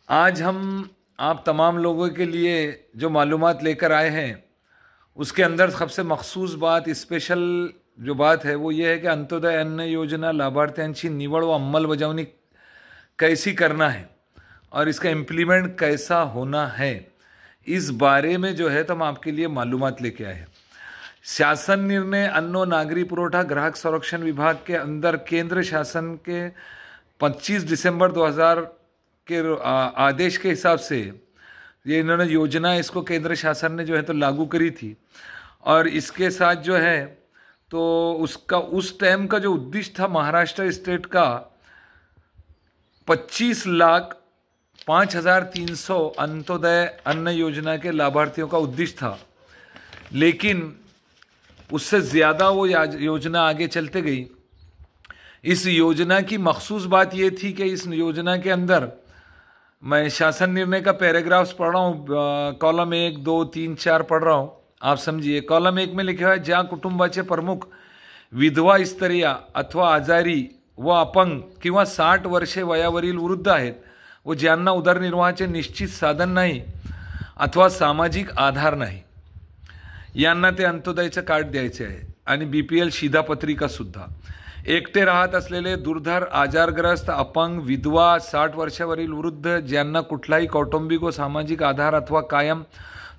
आज हम आप तमाम लोगों के लिए जो मालूमात लेकर आए हैं उसके अंदर सबसे मखसूस बात, स्पेशल जो बात है वो ये है कि अंत्योदय अन्न योजना लाभार्थ्यांची निवड व अंमलबजावणी कैसी करना है और इसका इम्प्लीमेंट कैसा होना है, इस बारे में जो है तो हम आपके लिए मालूमात लेके आए हैं। शासन निर्णय अन्न और नागरी पुरवठा ग्राहक संरक्षण विभाग के अंदर केंद्र शासन के 25 दिसंबर 2000 के आदेश के हिसाब से ये इन्होंने योजना इसको केंद्र शासन ने जो है तो लागू करी थी। और इसके साथ जो है तो उसका उस टाइम का जो उद्देश्य था महाराष्ट्र स्टेट का 25,05,300 अंत्योदय अन्न योजना के लाभार्थियों का उद्देश्य था, लेकिन उससे ज़्यादा वो योजना आगे चलते गई। इस योजना की मखसूस बात ये थी कि इस योजना के अंदर मैं शासन निर्णय का पैराग्राफ्स पढ़ रहा हूँ, कॉलम 1, 2, 3, 4 पढ़ रहा हूँ, आप समझिए। कॉलम 1 में लिखा हुआ है, ज्या कुटुंबाचे प्रमुख विधवा स्त्रिया अथवा आजारी व अपंग किंवा 60 वर्षे वयावरील वृद्ध आहेत व ज्यांना उदरनिर्वाहाचे निश्चित साधन नाही अथवा सामाजिक आधार नाही, यांना ते अंत्योदयचं कार्ड द्यायचे आहे आणि BPL शिधापत्रिका सुद्धा। एकटे राहत असलेले दुर्धर, आजारग्रस्त, अपंग, विधवा, 60 वर्षावरील वृद्ध ज्यांना कुठलाही कौटुंबिक व सामाजिक आधार अथवा कायम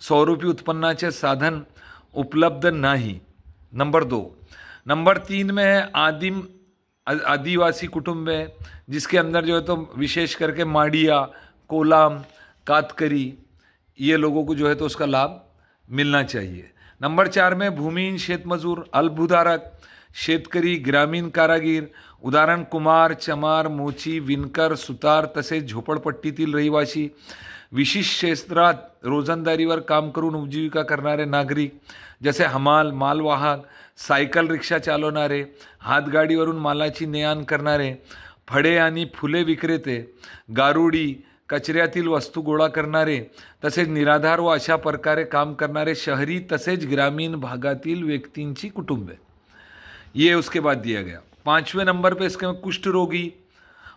स्वरूपी उत्पन्नाचे साधन उपलब्ध नहीं। नंबर 2। नंबर 3 में है आदिवासी कुटुंब है, जिसके अंदर जो है तो विशेष करके माड़िया, कोलाम, कातकरी, ये लोगों को जो है तो उसका लाभ मिलना चाहिए। नंबर 4 में भूमिहीन शेतमजूर, अल्पभूधारक, शेतकरी, ग्रामीण कारागीर, उदाहरण कुमार, चमार, मोची, विणकर, सुतार तसेच झोपडपट्टीतील रहिवासी, विशिष्ट क्षेत्रात रोजंदारीवर काम करून उपजीविका करणारे नागरिक जसे हमाल, मालवाहक, सायकल रिक्षा चालवणारे, हातगाडीवरून मालाची ने-आण करणारे, फळे आणि फुले विक्रेते, गारुडी, कचऱ्यातील वस्तू गोळा करणारे तसेच निराधार व अशा प्रकारे काम करणारे शहरी तसेच ग्रामीण भागातील व्यक्तींची कुटुंबे, ये उसके बाद दिया गया। 5वें नंबर पे इसके कुष्ठ रोगी,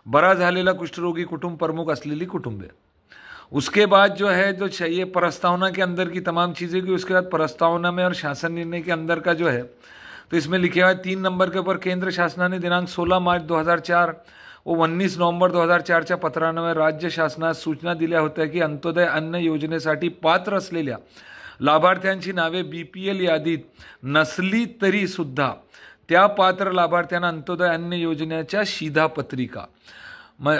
बरा झालेला कुष्ठरोगी कुटुंब प्रमुख असलेली कुटुंबे। उसके बाद जो है जो चाहिए प्रस्तावना के अंदर की तमाम चीज़ें की, उसके बाद प्रस्तावना में और शासन निर्णय के अंदर का जो है तो इसमें लिखे हुआ है 3 नंबर के ऊपर केंद्र शासनाने दिनांक 16 मार्च 2004 व 19 नोव्हेंबर 2004च्या पत्रान्वये राज्य शासनास सूचना दिल्या होत्या की अंत्योदय अन्न योजनेसाठी पात्र असलेल्या लाभार्थ्यांची नावे BPL यादीत नसली तरी सुद्धा त्या पात्र लाभार्थ्यांना अंत्योदय अन्न योजनेच्या शिधापत्रिका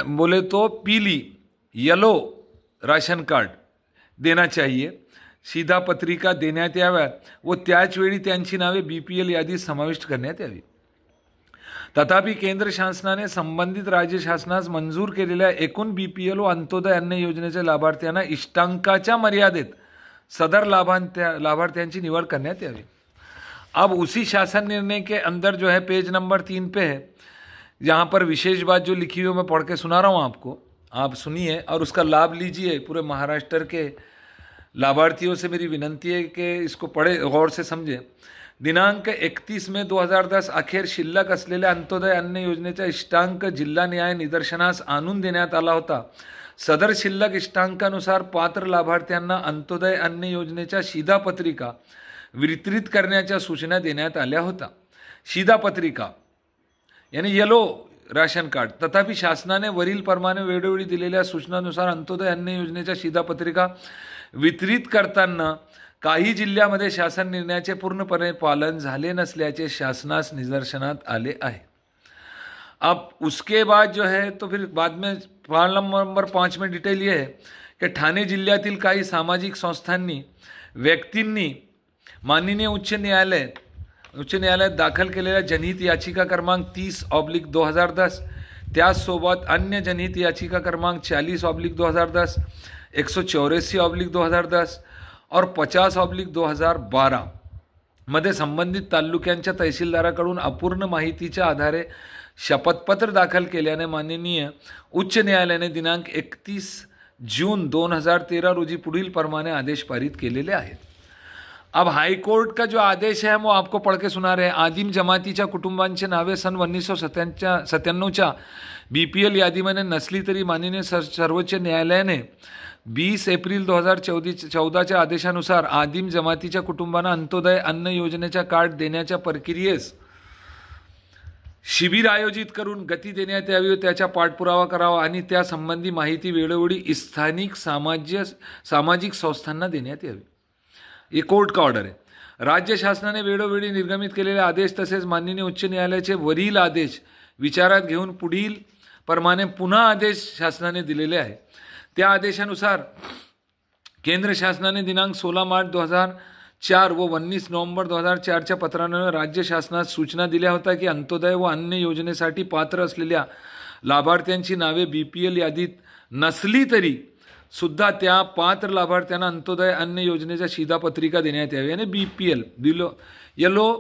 बोले तो पीली येलो राशन कार्ड देना चाहिए, शिधापत्रिका देण्यात याव्यात व त्याच वेळी त्यांची नावे BPL यादीत समाविष्ट करण्यात यावी। तथापि केंद्र शासनाने संबंधित राज्य शासनास मंजूर केलेल्या एकूण BPL व अंत्योदय अन्न योजनेच्या लाभार्थ्यांना इष्टांकाच्या मर्यादेत सदर लाभार्थ्यांची निवड करण्यात यावी। अब उसी शासन निर्णय के अंदर जो है पेज नंबर 3 पे है, यहाँ पर विशेष बात जो लिखी हुई मैं पढ़ के सुना रहा हूँ आपको, आप सुनिए और उसका लाभ लीजिए। पूरे महाराष्ट्र के लाभार्थियों से मेरी विनंती है कि इसको पढ़े, गौर से समझे। दिनांक 31 मे 2010 अखेर शिल्लक असलेल्या अंत्योदय अन्न योजनेचा इष्टांक जिल्हा न्याय निदर्शनास आणून देण्यात आला होता। सदर शिल्लक इष्टांकानुसार पात्र लाभार्थ्यांना अंत्योदय अन्न योजनेच्या शिधापत्रिका वितरित करण्याच्या सूचना देण्यात आल्या होता। शिधापत्रिका यानी येलो राशन कार्ड। तथापि शासनाने वरील प्रमाणे वेळोवेळी दिलेल्या सूचनानुसार अंत्योदय अन्न योजनेच्या शिधापत्रिका वितरित करताना काही जिल्ह्यामध्ये शासन निर्णयाचे पूर्णपणे पालन झाले नसल्याचे शासनास निदर्शनात आले आहे। अब उसके बाद जो है तो फिर बाद में नंबर 5 में डिटेल ये है कि ठाणे जिल्ह्यातील काही सामाजिक संस्थांनी व्यक्तींनी माननीय उच्च न्यायालयात दाखल केलेल्या जनहित याचिका क्रमांक 30/2010, त्याचसोबत अन्य जनहित याचिका क्रमांक 40/2010, 184/2010 और 50/2012 मध्ये संबंधित तालुक्यांच्या तहसीलदाराकडून अपूर्ण माहितीच्या आधारे शपथपत्र दाखल केल्याने माननीय उच्च न्यायालयाने दिनांक 31 जून 2013 रोजी पुढील प्रमाणे आदेश पारित केलेले आहेत। अब हाईकोर्ट का जो आदेश है वो आपको पढ़ के सुना रहे हैं। आदिम जमातीच्या कुटुंबांचे नावे सन 1997च्या बीपीएल यादीमध्ये नसली तरी माननीय सर्वोच्च न्यायालयाने 20 एप्रिल 2014च्या आदेशानुसार आदिम जमातीच्या कुटुंबांना अंत्योदय अन्न योजनेच्या कार्ड देण्याच्या प्रक्रियेस शिबिर आयोजित करून गती देण्यात यावी व त्याचा पाठपुरावा करावा आणि त्या संबंधी माहिती वेळोवेळी स्थानिक सामाजिक संस्थांना देण्यात यावी. हे कोर्ट का ऑर्डर आहे. राज्य शासनाने वेळोवेळी निर्गमित केलेले आदेश तसेच माननीय उच्च न्यायालयाचे वरील आदेश विचारात घेऊन पुढील प्रमाणे पुन्हा आदेश शासनाने दिलेले आहे. त्या आदेशानुसार केंद्र शासनाने दिनांक 16 मार्च 2004 व 19 नोव्हेंबर 2004च्या पत्राने राज्य शासनास सूचना दिल्या होत्या की अंत्योदय व अन्य योजनेसाठी पात्र असलेल्या लाभार्थ्यांची नावे बीपीएल यादीत नसली तरी सुद्धा त्या पात्र लाभार्थ्यांना अंत्योदय अन्न योजनेच्या शिधापत्रिका देण्यात यावी आणि बीपीएल येलो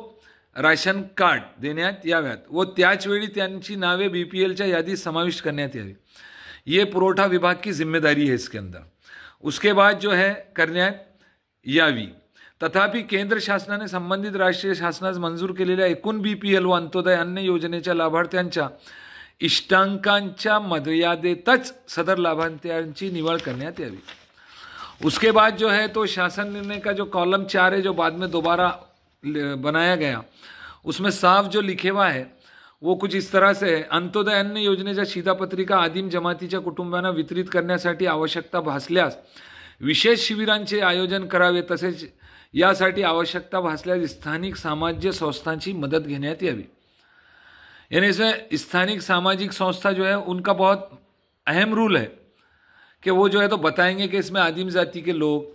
राशन कार्ड देण्यात याव्यात व त्याचवेळी त्यांची नावे बीपीएलच्या यादीत समाविष्ट करण्यात यावी. ये पुरवठा विभाग की जिम्मेदारी है इसके अंदर. उसके बाद जो है करण्यात यावी. तथापि केंद्र शासनाने संबंधित राष्ट्रीय शासनास मंजूर केलेल्या एकूण बीपीएल व अंत्योदय अन्न योजनेच्या लाभार्थ्यांच्या इष्टांकांच्या मर्यादेतच सदर लाभार्थ्यांची निवड करण्यात यावी. उसके बाद जो है तो शासन निर्णय का जो कॉलम 4 है जो बाद में दोबारा बनाया गया उसमें साफ जो लिखे हुआ है वो कुछ इस तरह से है. अंत्योदय अन्न योजनेच्या शिधापत्रिका आदिम जमातीच्या कुटुंबांना वितरित करण्यासाठी आवश्यकता भासल्यास विशेष शिबिरांचे आयोजन करावे तसेच यासाठी आवश्यकता भासल्यास स्थानिक सामाजिक संस्थांची मदत घेण्यात यावी. यानी इसमें स्थानिक सामाजिक संस्था जो है उनका बहुत अहम रूल है कि वो जो है तो बताएंगे कि इसमें आदिम जाति के लोग,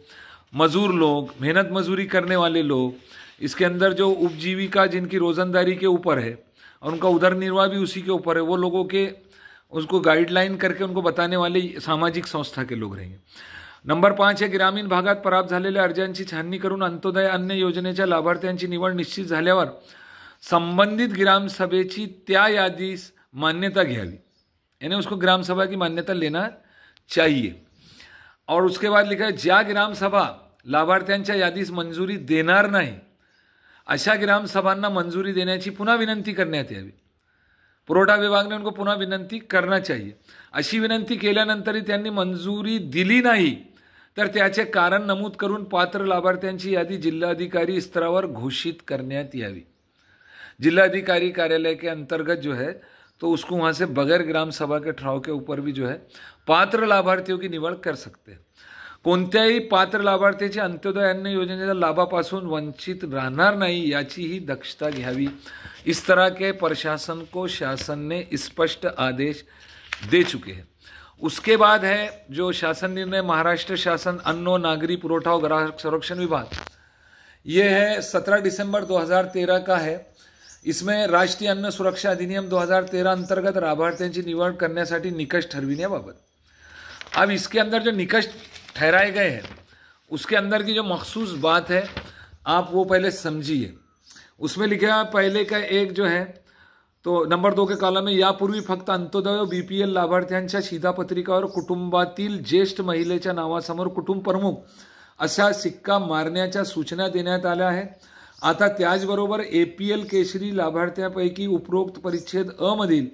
मजदूर लोग, मेहनत मजदूरी करने वाले लोग, इसके अंदर जो उपजीविका जिनकी रोजंदारी के ऊपर है और उनका उदर निर्वाह भी उसी के ऊपर है, वो लोगों के उसको गाइडलाइन करके उनको बताने वाले सामाजिक संस्था के लोग रहेंगे. नंबर 5 है ग्रामीण भागात प्राप्त झालेल्या अर्जांची छाननी करून अंत्योदय अन्न योजनेच्या लाभार्थ्यांची निवड निश्चित झाल्यावर संबंधित ग्रामसभेची त्या यादीस मान्यता घ्यावी. यानी उसको ग्रामसभा की मान्यता लेना चाहिए. और उसके बाद लिखा है ज्या ग्रामसभा लाभार्थ्यांच्या यादीस मंजुरी देणार नाही अशा ग्रामसभांना मंजुरी देण्याची पुन्हा विनंती करण्यात यावी. पुरवठा विभागाने उनको पुन्हा विनंती करना चाहिए. अशी विनंती केल्यानंतरही त्यांनी मंजुरी दिली नाही तर त्याचे कारण नमूद करून पात्र लाभार्थ्यांची यादी जिल्हाधिकारी स्तरावर घोषित करण्यात यावी. जिलाधिकारी कार्यालय के अंतर्गत जो है तो उसको वहाँ से बगैर ग्राम सभा के ठराव के ऊपर भी जो है पात्र लाभार्थियों की निवड कर सकते हैं. कोणत्याही पात्र लाभार्थीचे अंत्योदय अन्न योजनेच्या लाभापासून वंचित राहणार नाही याचीही दक्षता घ्यावी. इस तरह के प्रशासन को शासन ने स्पष्ट आदेश दे चुके हैं. उसके बाद है जो शासन निर्णय महाराष्ट्र शासन अन्न और नागरी पुरवठा और ग्राहक संरक्षण विभाग, ये है 17 दिसंबर 2013 का है. इसमें राष्ट्रीय अन्न सुरक्षा अधिनियम 2013 अंतर्गत लाभार्थ्यांची निवड करण्यासाठी निकष ठरविण्याबाबत. अब इसके अंदर जो निकष ठहराए गए हैं उसके अंदर की जो मखसूस बात है आप वो पहले समझिए. उसमें लिखा पहले का एक जो है तो नंबर 2 के कॉलम में यापूर्वी फक्त अंत्योदय व बीपीएल लाभार्थ्यांच्या शिधापत्रिकावर कुटुंबातील ज्येष्ठ महिलेच्या नावासमोर कुटुंब प्रमुख अशा सिक्का मारण्याच्या सूचना देण्यात आल्या आहेत. आता त्याचबरोबर एपीएल केशरी लाभार्थ्यांपैकी उपरोक्त परिच्छेद अ मधील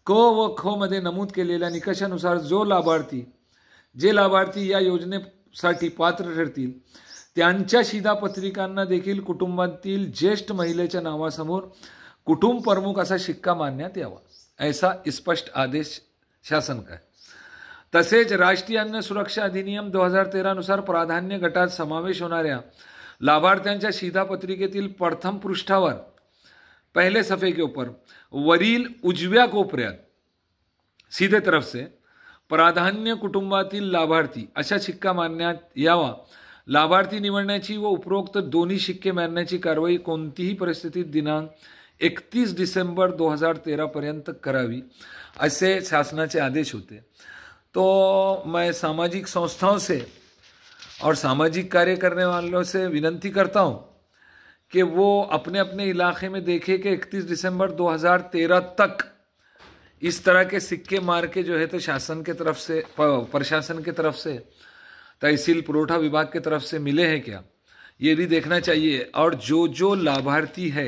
क व ख मध्ये नमूद केलेल्या निकषानुसार जे लाभार्थी या योजनेसाठी पात्र ठरतील त्यांच्या शिधापत्रिकांना देखील कुटुंबातील ज्येष्ठ महिलेच्या नावासमोर कुटुंब प्रमुख असा शिक्का मारण्यात यावा, ऐसा स्पष्ट आदेश शासन का है. तसेच राष्ट्रीय अन्न सुरक्षा अधिनियम 2013 नुसार प्राधान्य गटात समावेश होणाऱ्या लाभार्थ्यांच्या शिधापत्रिकेतील प्रथम पृष्ठावर पहले सफे के ऊपर वरील उजव्या कोपऱ्यात सीधे तरफ से प्राधान्य कुटुंबातील लाभार्थी अशा शिक्का मारण्यात यावा. लाभार्थी निवडण्याची व उपरोक्त दोन्ही शिक्के मारण्याची कारवाई कोणतीही परिस्थितीत दिनांक 31 डिसेंबर 2013 पर्यंत करावी असे शासनाचे आदेश होते. तो मैं सामाजिक संस्थाओं से और सामाजिक कार्य करने वालों से विनंती करता हूं कि वो अपने अपने इलाके में देखें कि 31 दिसंबर 2013 तक इस तरह के सिक्के मार के जो है तो शासन के तरफ से प्रशासन के तरफ से तहसील पुरवठा विभाग के तरफ से मिले हैं क्या, ये भी देखना चाहिए. और जो लाभार्थी है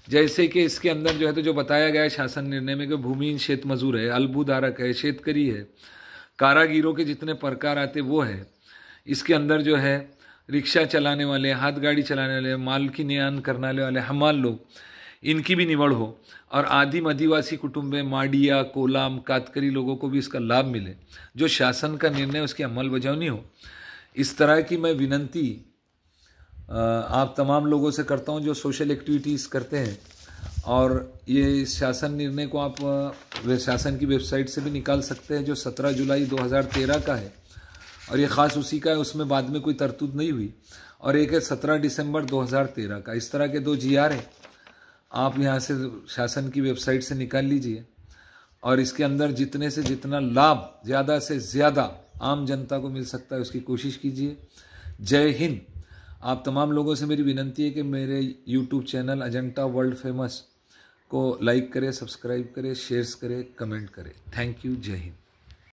जैसे कि इसके अंदर जो है तो जो बताया गया है शासन निर्णय में कि भूमिहीन शेत मजूर है, अल्बुधारक है, शेतकरी है, कारागिरों के जितने प्रकार आते वो है। इसके अंदर जो है रिक्शा चलाने वाले, हाथ गाड़ी चलाने वाले, माल की नियान करने वाले हमाल लोग, इनकी भी निवड़ हो और आदिम आदिवासी कुटुंबे, माडिया, कोलाम, कातकरी लोगों को भी इसका लाभ मिले। जो शासन का निर्णय उसकी अमल बजावनी हो, इस तरह की मैं विनंती आप तमाम लोगों से करता हूं जो सोशल एक्टिविटीज़ करते हैं। और ये शासन निर्णय को आप शासन की वेबसाइट से भी निकाल सकते हैं जो 17 जुलाई 2013 का है, और ये ख़ास उसी का है, उसमें बाद में कोई तरतूद नहीं हुई। और एक है 17 दिसंबर 2013 का। इस तरह के 2 GR हैं, आप यहाँ से शासन की वेबसाइट से निकाल लीजिए और इसके अंदर जितने से जितना लाभ ज़्यादा से ज़्यादा आम जनता को मिल सकता है उसकी कोशिश कीजिए। जय हिंद। आप तमाम लोगों से मेरी विनंती है कि मेरे YouTube channel Ajanta world famous को लाइक करें, सब्सक्राइब करें, शेयर्स करें, कमेंट करें। Thank you. जय हिंद।